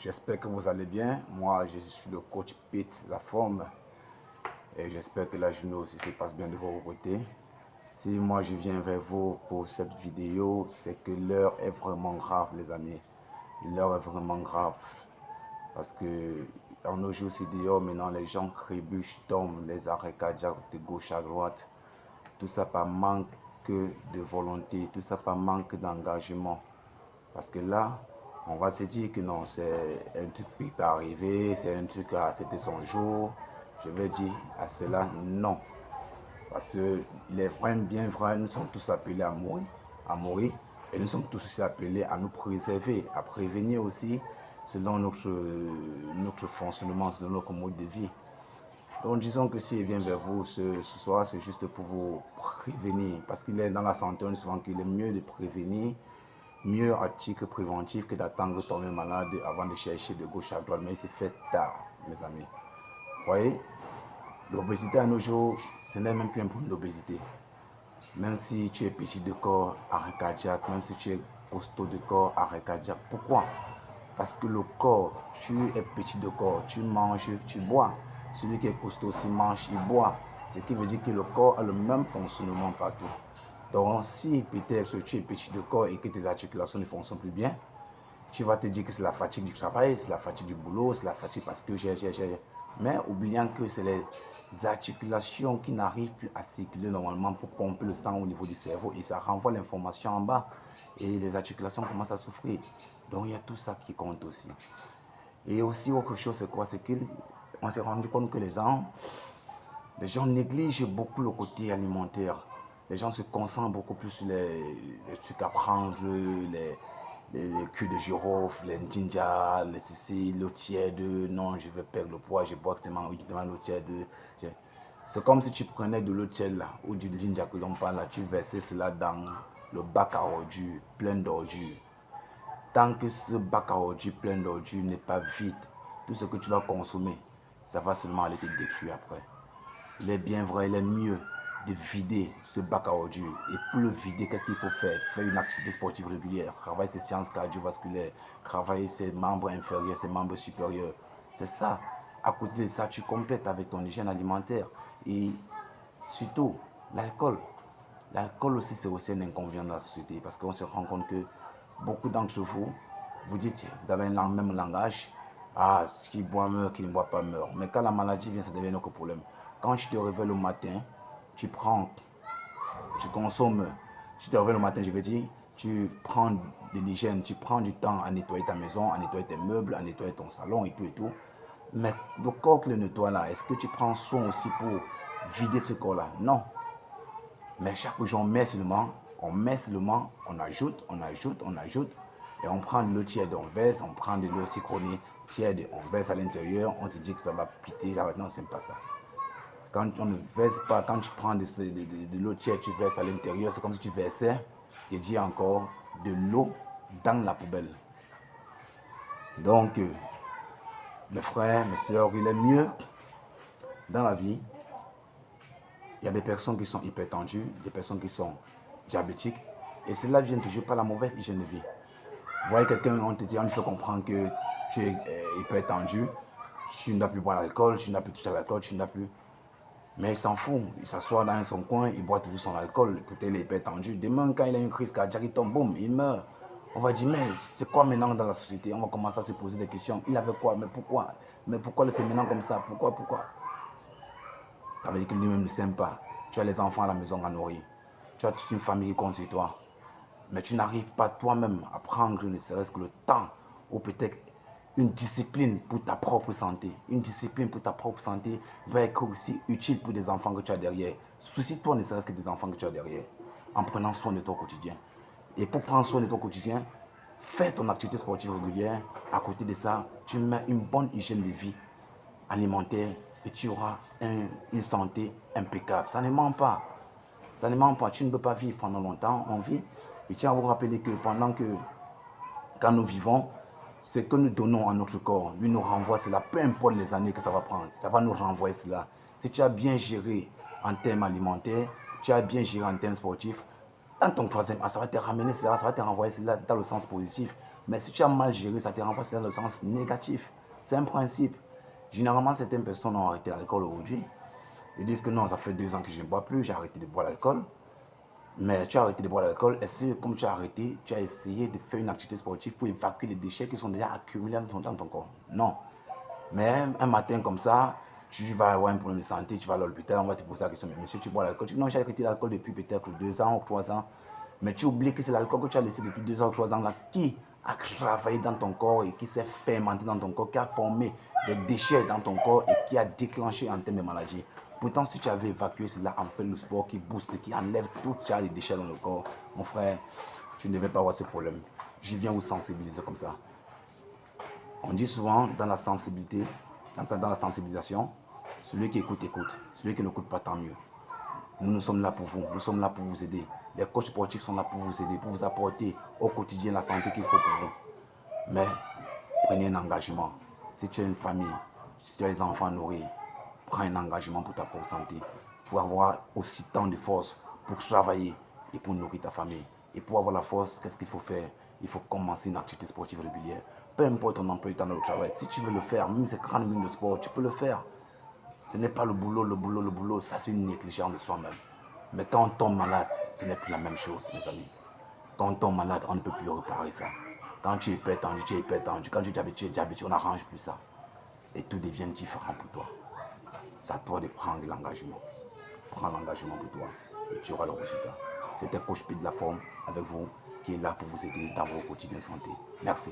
J'espère que vous allez bien. Moi, je suis le coach Pete La Forme et j'espère que la journée aussi se passe bien de votre côté. Si moi je viens vers vous pour cette vidéo, c'est que l'heure est vraiment grave, les amis. L'heure est vraiment grave parce que dans nos jours, c'est dehors maintenant, les gens trébuchent, tombent, les arrêts cardiaques de gauche à droite. Tout ça par manque de volonté, tout ça par manque d'engagement. Parce que là, on va se dire que non, c'est un truc qui peut arriver, c'est un truc, c'était son jour. Je vais dire à cela non. Parce qu'il est vraiment bien vrai, nous sommes tous appelés à mourir, et nous sommes tous aussi appelés à nous préserver, à prévenir aussi selon notre fonctionnement, selon notre mode de vie. Donc disons que s'il vient vers vous ce soir, c'est juste pour vous prévenir. Parce qu'il est dans la santé, on dit souvent qu'il est mieux de prévenir, mieux à titre préventif que d'attendre de tomber malade avant de chercher de gauche à droite. Mais c'est fait tard, mes amis. Vous voyez, l'obésité à nos jours, ce n'est même plus un problème d'obésité. Même si tu es petit de corps, arrêt cardiaque, même si tu es costaud de corps, arrêt cardiaque. Pourquoi? Parce que le corps, tu es petit de corps, tu manges, tu bois. Celui qui est costaud aussi mange, il boit. Ce qui veut dire que le corps a le même fonctionnement partout. Donc, si peut-être tu es petit de corps et que tes articulations ne fonctionnent plus bien, tu vas te dire que c'est la fatigue du travail, c'est la fatigue du boulot, c'est la fatigue parce que j'ai. Mais oubliant que c'est les articulations qui n'arrivent plus à circuler normalement pour pomper le sang au niveau du cerveau et ça renvoie l'information en bas et les articulations commencent à souffrir. Donc il y a tout ça qui compte aussi. Et aussi autre chose, c'est quoi? C'est qu'on s'est rendu compte que les gens négligent beaucoup le côté alimentaire. Les gens se concentrent beaucoup plus sur les trucs à prendre, les culs de girofle, les ninja, les ceci, l'eau tiède. Non, je vais perdre le poids, je bois seulement l'eau tiède. C'est comme si tu prenais de l'eau tiède là, ou du ninja que l'on parle là, tu versais cela dans le bac à ordures, plein d'ordures. Tant que ce bac à ordures plein d'ordures n'est pas vide, tout ce que tu vas consommer, ça va seulement aller te détruire après. Il est bien vrai, il est mieux de vider ce bac à ordures. Et pour le vider, qu'est-ce qu'il faut faire? Faire une activité sportive régulière, travailler ses séances cardiovasculaires, travailler ses membres inférieurs, ses membres supérieurs. C'est ça. À côté de ça, tu complètes avec ton hygiène alimentaire. Et surtout, l'alcool. L'alcool aussi, c'est aussi un inconvénient dans la société parce qu'on se rend compte que beaucoup d'entre vous, vous dites, vous avez un même langage, ah, qui boit meurt, qui ne boit pas meurt. Mais quand la maladie vient, ça devient notre problème. Quand tu te réveilles le matin, tu consommes, tu te réveilles le matin, je veux dire, tu prends de l'hygiène, tu prends du temps à nettoyer ta maison, à nettoyer tes meubles, à nettoyer ton salon et tout et tout. Mais le corps qui le nettoie là, est-ce que tu prends soin aussi pour vider ce corps-là? Non. Mais chaque jour, on met seulement, on ajoute, et on prend de l'eau tiède, on verse, on prend de l'eau citronnée tiède, on verse à l'intérieur, on se dit que ça va piter, ça va, non, c'est pas ça. Quand on ne verse pas, quand tu prends de l'eau tiède, tu verses à l'intérieur, c'est comme si tu versais, je dis encore, de l'eau dans la poubelle. Donc, mes frères, mes soeurs, il est mieux dans la vie. Il y a des personnes qui sont hypertendues, des personnes qui sont diabétiques, et cela vient toujours par la mauvaise hygiène de vie. Vous voyez quelqu'un, on te dit, on lui fait comprendre que tu es hypertendu, tu n'as plus boire l'alcool, tu n'as plus toucher à l'alcool, tu n'as plus. Mais il s'en fout, il s'assoit dans son coin, il boit toujours son alcool, peut-être il est hypertendu. Demain, quand il a une crise cardiaque, il tombe, boum, il meurt. On va dire, mais c'est quoi maintenant dans la société? On va commencer à se poser des questions. Il avait quoi? Mais pourquoi? Mais pourquoi c'est maintenant comme ça? Pourquoi? Ça veut dire que lui-même ne s'aime pas. Tu as les enfants à la maison à nourrir. Tu as toute une famille qui compte sur toi. Mais tu n'arrives pas toi-même à prendre ne serait-ce que le temps ou peut-être une discipline pour ta propre santé. Une discipline pour ta propre santé va être aussi utile pour des enfants que tu as derrière. Soucie-toi ne serait-ce que des enfants que tu as derrière en prenant soin de ton quotidien. Et pour prendre soin de ton quotidien, fais ton activité sportive régulière. À côté de ça, tu mets une bonne hygiène de vie alimentaire et tu auras une santé impeccable. Ça ne ment pas. Ça ne ment pas. Tu ne peux pas vivre pendant longtemps. On vit. Et tiens à vous rappeler que quand nous vivons, ce que nous donnons à notre corps, lui nous renvoie cela, peu importe les années que ça va prendre, ça va nous renvoyer cela. Si tu as bien géré en termes alimentaires, tu as bien géré en termes sportifs, dans ton troisième, ça va te ramener cela, ça va te renvoyer cela dans le sens positif. Mais si tu as mal géré, ça te renforce dans le sens négatif. C'est un principe. Généralement, certaines personnes ont arrêté l'alcool aujourd'hui. Ils disent que non, ça fait 2 ans que je ne bois plus, j'ai arrêté de boire l'alcool. Mais tu as arrêté de boire l'alcool, est-ce que comme tu as arrêté, tu as essayé de faire une activité sportive pour évacuer les déchets qui sont déjà accumulés dans ton corps? Non. Mais un matin comme ça, tu vas avoir un problème de santé, tu vas à l'hôpital, on va te poser la question, mais monsieur, tu bois l'alcool? Tu dis non, j'ai arrêté l'alcool depuis peut-être 2 ans ou 3 ans. Mais tu oublies que c'est l'alcool que tu as laissé depuis 2 ans ou 3 ans là qui a travaillé dans ton corps et qui s'est fermenté dans ton corps, qui a formé des déchets dans ton corps et qui a déclenché en termes de maladie. Pourtant, si tu avais évacué cela en faisant le sport qui booste, qui enlève tout ça, les déchets dans le corps, mon frère, tu ne devais pas avoir ce problème. Je viens vous sensibiliser comme ça. On dit souvent dans la sensibilité, dans la sensibilisation, celui qui écoute, écoute. Celui qui n'écoute pas, tant mieux. Nous sommes là pour vous, nous sommes là pour vous aider. Les coachs sportifs sont là pour vous aider, pour vous apporter au quotidien la santé qu'il faut pour vous. Mais prenez un engagement. Si tu as une famille, si tu as des enfants nourris, prends un engagement pour ta propre santé, pour avoir aussi tant de force pour travailler et pour nourrir ta famille. Et pour avoir la force, qu'est-ce qu'il faut faire? Il faut commencer une activité sportive régulière. Peu importe ton emploi du temps au travail, si tu veux le faire, même ces 40 minutes de sport, tu peux le faire. Ce n'est pas le boulot, ça c'est une négligence de soi-même. Mais quand on tombe malade, ce n'est plus la même chose, mes amis. Quand on tombe malade, on ne peut plus réparer ça. Quand tu es hypertendu, tu es hypertendu. Quand tu es diabétique, on n'arrange plus ça. Et tout devient différent pour toi. C'est à toi de prendre l'engagement. Prends l'engagement pour toi et tu auras le résultat. C'était Coach P de la forme avec vous qui est là pour vous aider dans vos quotidiens santé. Merci.